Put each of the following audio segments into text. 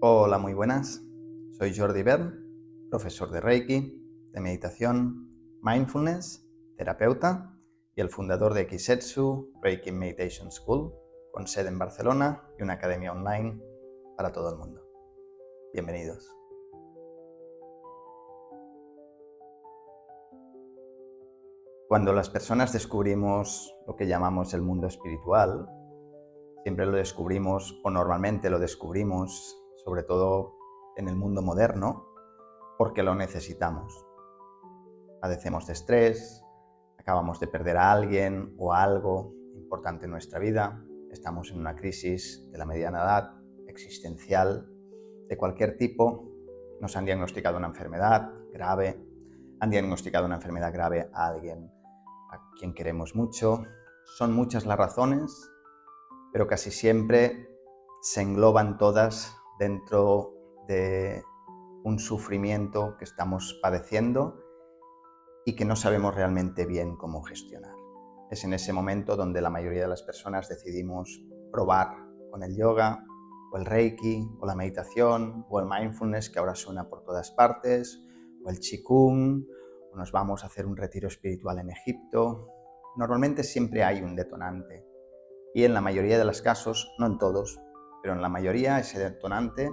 Hola, muy buenas. Soy Jordi Bern, profesor de Reiki, de meditación, mindfulness, terapeuta y el fundador de Kisetsu Reiki Meditation School, con sede en Barcelona y una academia online para todo el mundo. Bienvenidos. Cuando las personas descubrimos lo que llamamos el mundo espiritual, siempre lo descubrimos, o normalmente lo descubrimos, sobre todo en el mundo moderno, porque lo necesitamos. Padecemos de estrés, acabamos de perder a alguien o a algo importante en nuestra vida, estamos en una crisis de la mediana edad, existencial, de cualquier tipo, nos han diagnosticado una enfermedad grave, han diagnosticado una enfermedad grave a alguien a quien queremos mucho. Son muchas las razones, pero casi siempre se engloban todas dentro de un sufrimiento que estamos padeciendo y que no sabemos realmente bien cómo gestionar. Es en ese momento donde la mayoría de las personas decidimos probar con el yoga, o el reiki, o la meditación, o el mindfulness, que ahora suena por todas partes, o el qigong, o nos vamos a hacer un retiro espiritual en Egipto. Normalmente siempre hay un detonante, y en la mayoría de los casos, no en todos, pero en la mayoría ese detonante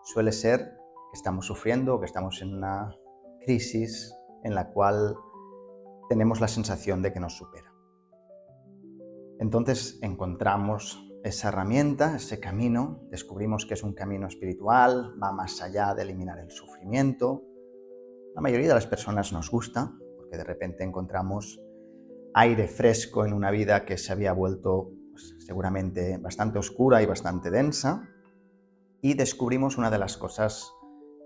suele ser que estamos sufriendo o que estamos en una crisis en la cual tenemos la sensación de que nos supera. Entonces encontramos esa herramienta, ese camino, descubrimos que es un camino espiritual, va más allá de eliminar el sufrimiento. La mayoría de las personas nos gusta, porque de repente encontramos aire fresco en una vida que se había vuelto seguramente bastante oscura y bastante densa, y descubrimos una de las cosas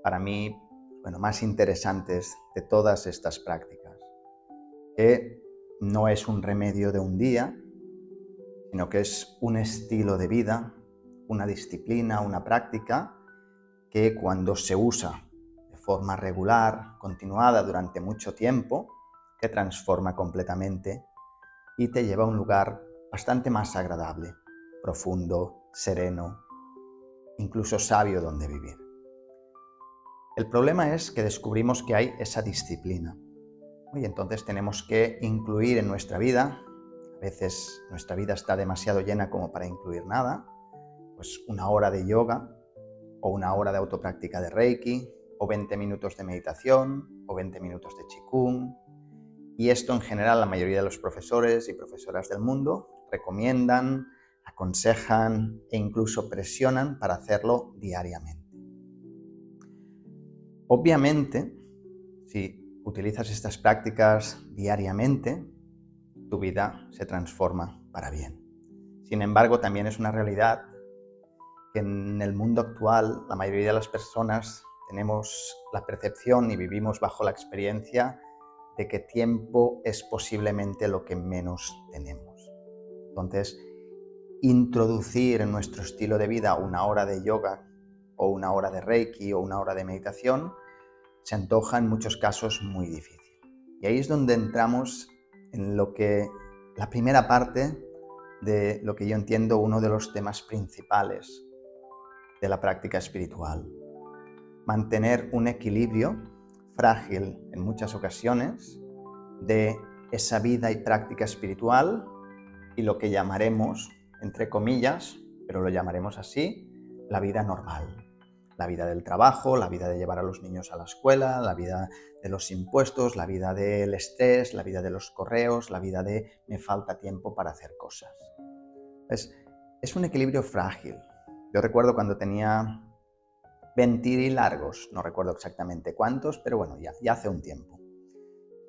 para mí más interesantes de todas estas prácticas, que no es un remedio de un día, sino que es un estilo de vida, una disciplina, una práctica que cuando se usa de forma regular, continuada durante mucho tiempo, te transforma completamente y te lleva a un lugar bastante más agradable, profundo, sereno, incluso sabio donde vivir. El problema es que descubrimos que hay esa disciplina y entonces tenemos que incluir en nuestra vida, a veces nuestra vida está demasiado llena como para incluir nada, pues una hora de yoga o una hora de autopráctica de Reiki o 20 minutos de meditación o 20 minutos de qigong. Y esto en general la mayoría de los profesores y profesoras del mundo recomiendan, aconsejan e incluso presionan para hacerlo diariamente. Obviamente, si utilizas estas prácticas diariamente, tu vida se transforma para bien. Sin embargo, también es una realidad que en el mundo actual la mayoría de las personas tenemos la percepción y vivimos bajo la experiencia de que tiempo es posiblemente lo que menos tenemos. Entonces, introducir en nuestro estilo de vida una hora de yoga o una hora de Reiki o una hora de meditación se antoja en muchos casos muy difícil. Y ahí es donde entramos en la primera parte de lo que yo entiendo uno de los temas principales de la práctica espiritual. Mantener un equilibrio frágil en muchas ocasiones de esa vida y práctica espiritual y lo que llamaremos, entre comillas, pero lo llamaremos así, la vida normal. La vida del trabajo, la vida de llevar a los niños a la escuela, la vida de los impuestos, la vida del estrés, la vida de los correos, la vida de me falta tiempo para hacer cosas. Es un equilibrio frágil. Yo recuerdo cuando tenía 20 y largos, no recuerdo exactamente cuántos, pero bueno, ya hace un tiempo.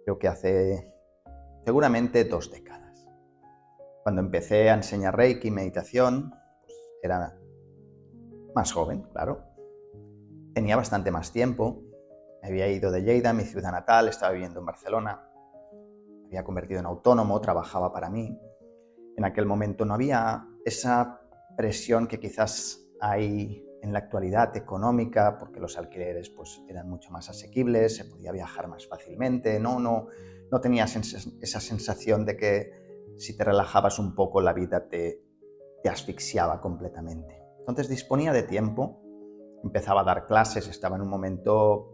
Creo que hace seguramente 2 décadas. Cuando empecé a enseñar Reiki y meditación, pues era más joven, claro. Tenía bastante más tiempo. Me había ido de Lleida, mi ciudad natal, estaba viviendo en Barcelona. Me había convertido en autónomo, trabajaba para mí. En aquel momento no había esa presión que quizás hay en la actualidad económica, porque los alquileres pues, eran mucho más asequibles, se podía viajar más fácilmente, no tenías esa sensación de que si te relajabas un poco la vida te asfixiaba completamente. Entonces disponía de tiempo empezaba a dar clases, estaba en un momento,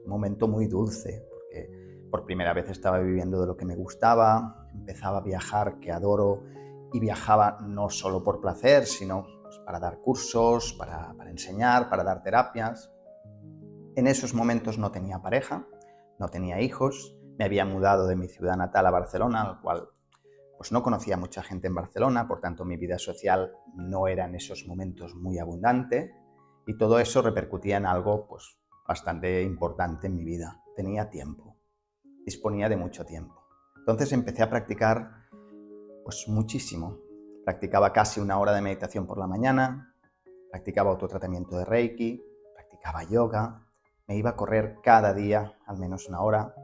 un momento muy dulce, porque por primera vez estaba viviendo de lo que me gustaba, empezaba a viajar, que adoro, y viajaba no solo por placer, sino pues, para dar cursos, para enseñar, para dar terapias. En esos momentos no tenía pareja, no tenía hijos, me había mudado de mi ciudad natal a Barcelona, al cual pues no conocía mucha gente en Barcelona, por tanto mi vida social no era en esos momentos muy abundante y todo eso repercutía en algo pues bastante importante en mi vida. Tenía tiempo, disponía de mucho tiempo. Entonces empecé a practicar pues muchísimo. Practicaba casi 1 hora de meditación por la mañana, practicaba autotratamiento de Reiki, practicaba yoga, me iba a correr cada día al menos 1 hora.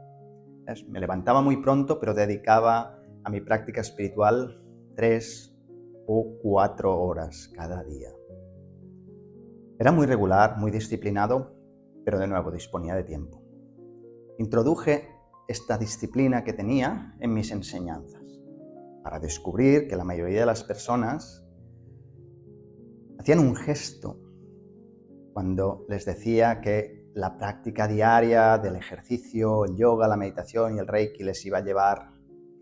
Me levantaba muy pronto, pero dedicaba a mi práctica espiritual 3 o 4 horas cada día. Era muy regular, muy disciplinado, pero de nuevo disponía de tiempo. Introduje esta disciplina que tenía en mis enseñanzas para descubrir que la mayoría de las personas hacían un gesto cuando les decía que la práctica diaria del ejercicio, el yoga, la meditación y el reiki les iba a llevar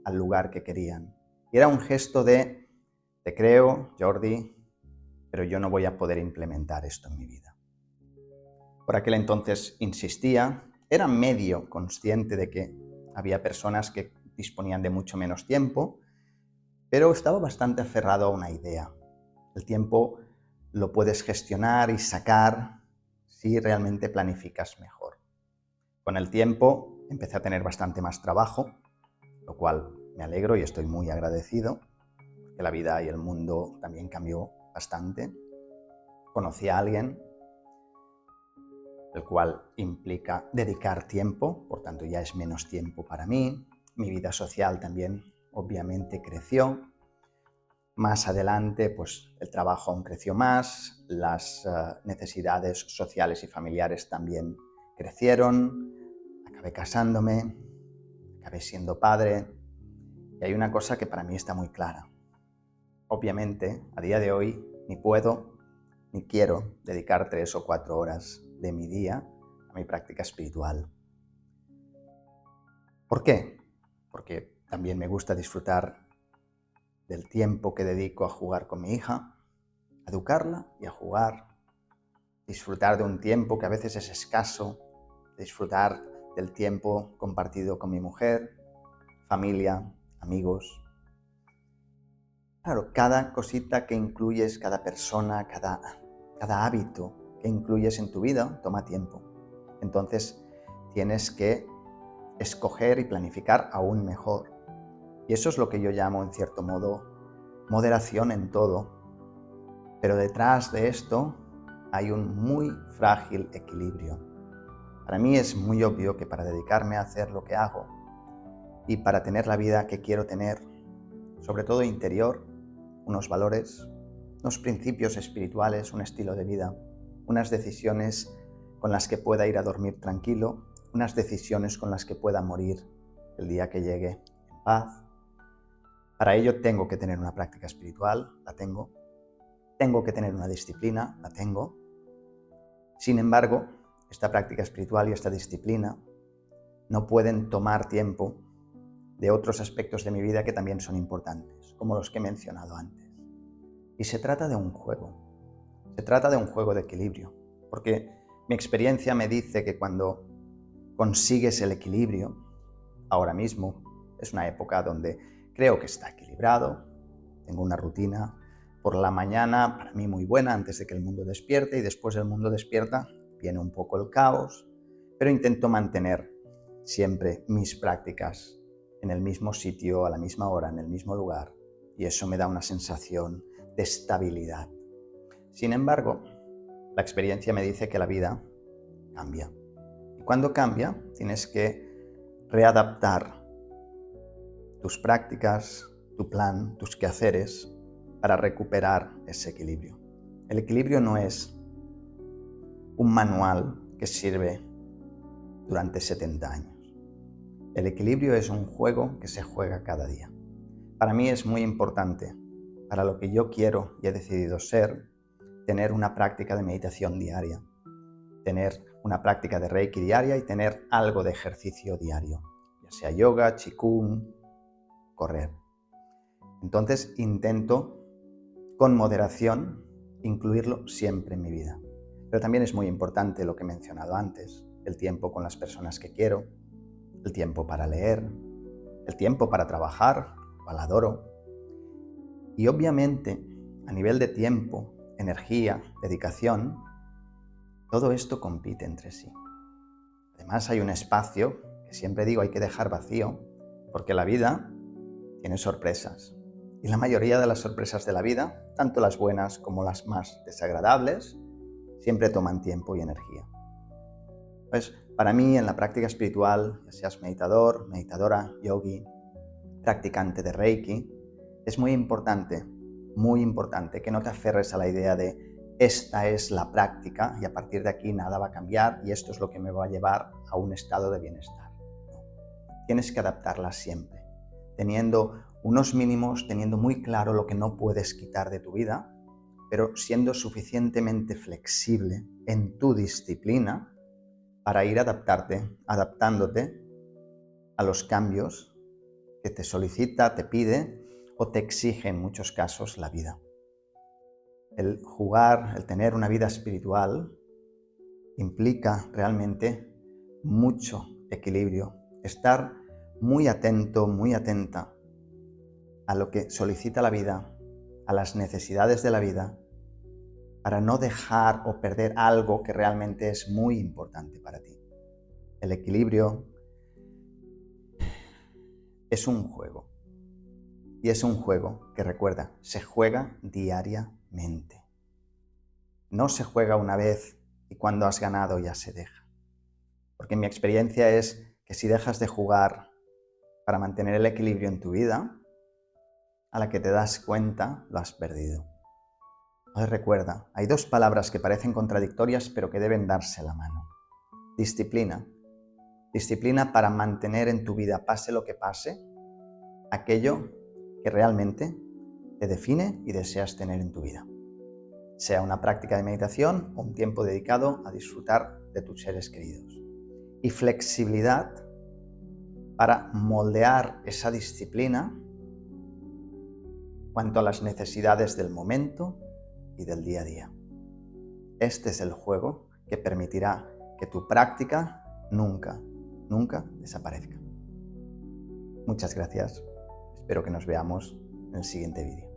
al lugar que querían. Y era un gesto de, te creo, Jordi, pero yo no voy a poder implementar esto en mi vida. Por aquel entonces insistía, era medio consciente de que había personas que disponían de mucho menos tiempo, pero estaba bastante aferrado a una idea. El tiempo lo puedes gestionar y sacar si realmente planificas mejor. Con el tiempo empecé a tener bastante más trabajo, lo cual me alegro y estoy muy agradecido, porque la vida y el mundo también cambió bastante. Conocí a alguien, el cual implica dedicar tiempo, por tanto ya es menos tiempo para mí. Mi vida social también obviamente creció. Más adelante, pues el trabajo aún creció más, las necesidades sociales y familiares también crecieron, acabé casándome, acabé siendo padre, y hay una cosa que para mí está muy clara. Obviamente, a día de hoy, ni puedo ni quiero dedicar 3 o 4 horas de mi día a mi práctica espiritual. ¿Por qué? Porque también me gusta disfrutar del tiempo que dedico a jugar con mi hija, a educarla y a jugar, disfrutar de un tiempo que a veces es escaso, disfrutar del tiempo compartido con mi mujer, familia, amigos. Claro, cada cosita que incluyes, cada persona, cada hábito que incluyes en tu vida toma tiempo. Entonces tienes que escoger y planificar aún mejor. Y eso es lo que yo llamo, en cierto modo, moderación en todo. Pero detrás de esto hay un muy frágil equilibrio. Para mí es muy obvio que para dedicarme a hacer lo que hago y para tener la vida que quiero tener, sobre todo interior, unos valores, unos principios espirituales, un estilo de vida, unas decisiones con las que pueda ir a dormir tranquilo, unas decisiones con las que pueda morir el día que llegue en paz. Para ello tengo que tener una práctica espiritual, la tengo. Tengo que tener una disciplina, la tengo. Sin embargo, esta práctica espiritual y esta disciplina no pueden tomar tiempo de otros aspectos de mi vida que también son importantes, como los que he mencionado antes. Y se trata de un juego. Se trata de un juego de equilibrio, porque mi experiencia me dice que cuando consigues el equilibrio, ahora mismo es una época donde creo que está equilibrado, tengo una rutina por la mañana para mí muy buena antes de que el mundo despierte y después del mundo despierta viene un poco el caos, pero intento mantener siempre mis prácticas en el mismo sitio, a la misma hora, en el mismo lugar, y eso me da una sensación de estabilidad. Sin embargo, la experiencia me dice que la vida cambia. Y cuando cambia, tienes que readaptar tus prácticas, tu plan, tus quehaceres para recuperar ese equilibrio. El equilibrio no es un manual que sirve durante 70 años. El equilibrio es un juego que se juega cada día. Para mí es muy importante, para lo que yo quiero y he decidido ser, tener una práctica de meditación diaria, tener una práctica de Reiki diaria y tener algo de ejercicio diario, ya sea yoga, qigong, correr. Entonces intento, con moderación, incluirlo siempre en mi vida. Pero también es muy importante lo que he mencionado antes, el tiempo con las personas que quiero, el tiempo para leer, el tiempo para trabajar, cual adoro. Y obviamente, a nivel de tiempo, energía, dedicación, todo esto compite entre sí. Además hay un espacio que siempre digo hay que dejar vacío, porque la vida tiene sorpresas. Y la mayoría de las sorpresas de la vida, tanto las buenas como las más desagradables, siempre toman tiempo y energía. Pues para mí en la práctica espiritual, ya seas meditador, meditadora, yogi, practicante de Reiki, es muy importante que no te aferres a la idea de esta es la práctica y a partir de aquí nada va a cambiar y esto es lo que me va a llevar a un estado de bienestar. No. Tienes que adaptarla siempre, teniendo unos mínimos, teniendo muy claro lo que no puedes quitar de tu vida, pero siendo suficientemente flexible en tu disciplina para ir adaptándote a los cambios que te solicita, te pide o te exige en muchos casos la vida. El jugar, el tener una vida espiritual implica realmente mucho equilibrio, estar muy atento, muy atenta a lo que solicita la vida, a las necesidades de la vida, para no dejar o perder algo que realmente es muy importante para ti. El equilibrio es un juego. Y es un juego que, recuerda, se juega diariamente. No se juega una vez y cuando has ganado ya se deja. Porque mi experiencia es que si dejas de jugar para mantener el equilibrio en tu vida, a la que te das cuenta lo has perdido. Entonces recuerda, hay dos palabras que parecen contradictorias pero que deben darse la mano. Disciplina. Disciplina para mantener en tu vida, pase lo que pase, aquello que realmente te define y deseas tener en tu vida. Sea una práctica de meditación o un tiempo dedicado a disfrutar de tus seres queridos. Y flexibilidad para moldear esa disciplina cuanto a las necesidades del momento y del día a día. Este es el juego que permitirá que tu práctica nunca desaparezca. Muchas gracias. Espero que nos veamos en el siguiente vídeo.